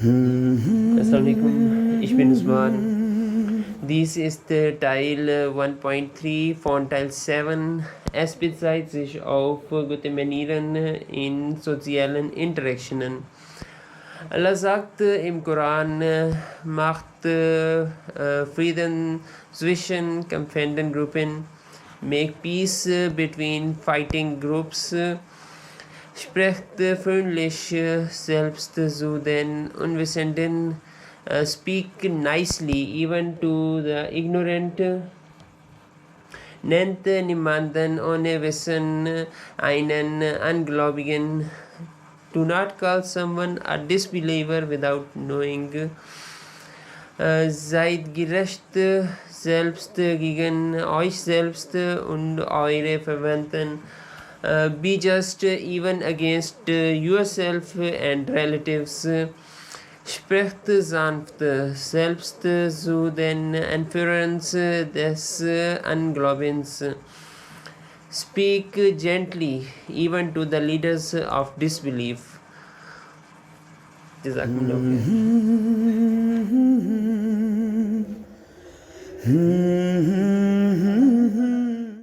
Assalamualaikum, ich bin Usman. Dies ist Teil 1.3 von Teil 7. Es bezieht sich auf gute Manieren in sozialen Interaktionen. Allah sagt im Koran, macht Frieden zwischen kämpfenden Gruppen, make peace between fighting groups, sprecht freundlich selbst zu den Unwissenden, speak nicely even to the ignorant, nennt niemanden ohne Wissen einen Ungläubigen. Do not call someone a disbeliever without knowing. Seid gerecht selbst gegen euch selbst und eure Verwandten. Be just even against yourself and relatives. Sprecht sanft selbst zu den Anführern des Unglaubens. Speak gently even to the leaders of disbelief. Jazakumullah khair.